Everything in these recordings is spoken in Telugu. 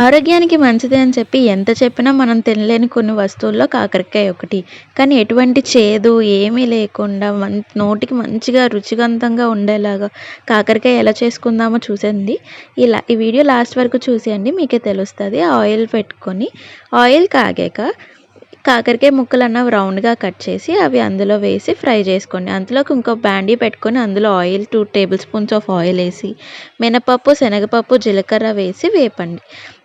ఆరోగ్యానికి మంచిది అని చెప్పి ఎంత చెప్పినా మనం తినలేని కొన్ని వస్తువుల్లో కాకరకాయ ఒకటి. కానీ ఎటువంటి చేదు ఏమీ లేకుండా నోటికి మంచిగా రుచివంతంగా ఉండేలాగా కాకరకాయ ఎలా చేసుకుందామో చూసేయండి. ఈ వీడియో లాస్ట్ వరకు చూసేయండి, మీకే తెలుస్తది. ఆయిల్ పెట్టుకొని ఆయిల్ కాగాక కాకరకాయ ముక్కలన్నవి రౌండ్‌గా కట్ చేసి అవి అందులో వేసి ఫ్రై చేసుకోండి. అందులోకి ఇంకో బాండీ పెట్టుకొని అందులో oil 2 table spoons of oil ఏసి మినపప్పు, శనగపప్పు, జీలకర్ర వేసి వేపండి.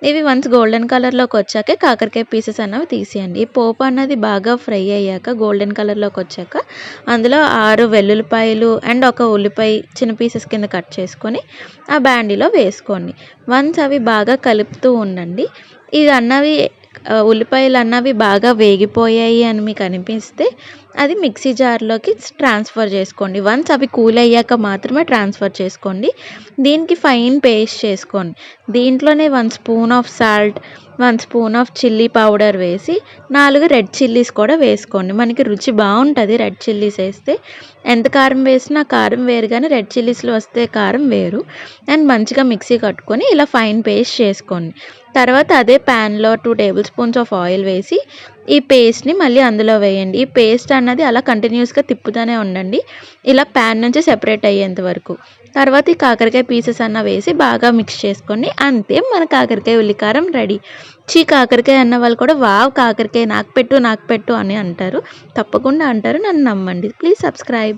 ఇవి వన్స్ గోల్డెన్ కలర్‌లోకి వచ్చాకే కాకరకాయ పీసెస్ అన్నవి తీసేయండి. ఈ పోపు అన్నది బాగా ఫ్రై అయ్యాక గోల్డెన్ కలర్‌లోకి వచ్చాక అందులో 6 వెల్లుల్లిపాయలు అండ్ ఒక ఉల్లిపాయ చిన్న పీసెస్ కింద కట్ చేసుకొని ఆ బాండీలో వేసుకోండి. వన్స్ అవి బాగా కలుపుతూ ఉండండి. ఇది అన్నవి ఉల్లిపాయలు అన్నవి బాగా వేగిపోయాయి అని మీకు అనిపిస్తే అది మిక్సీ జార్లోకి ట్రాన్స్ఫర్ చేసుకోండి. వన్స్ అవి కూల్ అయ్యాక మాత్రమే ట్రాన్స్ఫర్ చేసుకోండి. దీనికి ఫైన్ పేస్ట్ చేసుకోండి. దీంట్లోనే 1 spoon of salt, 1 spoon of chilli powder వేసి 4 రెడ్ చిల్లీస్ కూడా వేసుకోండి. మనకి రుచి బాగుంటుంది రెడ్ చిల్లీస్ వేస్తే. ఎంత కారం వేసినా కారం వేరు, కానీ రెడ్ చిల్లీస్లో వస్తే కారం వేరు. అండ్ మంచిగా మిక్సీ కట్టుకొని ఇలా ఫైన్ పేస్ట్ చేసుకోండి. తర్వాత అదే ప్యాన్లో 2 టేబుల్ స్పూన్స్ ఆఫ్ ఆయిల్ వేసి ఈ పేస్ట్ని మళ్ళీ అందులో వేయండి. ఈ పేస్ట్ అన్నది అలా కంటిన్యూస్గా తిప్పుతూనే ఉండండి, ఇలా ప్యాన్ నుంచి సెపరేట్ అయ్యేంత వరకు. తర్వాత ఈ కాకరకాయ పీసెస్ అన్న వేసి బాగా మిక్స్ చేసుకోండి. అంతే, మన కాకరకాయ ఉల్లికారం రెడీ. కాకరకాయ అన్న వాళ్ళు కూడా వావ్ కాకరకాయ నాకు పెట్టు అని అంటారు. తప్పకుండా అంటారు, నన్ను నమ్మండి. Please subscribe.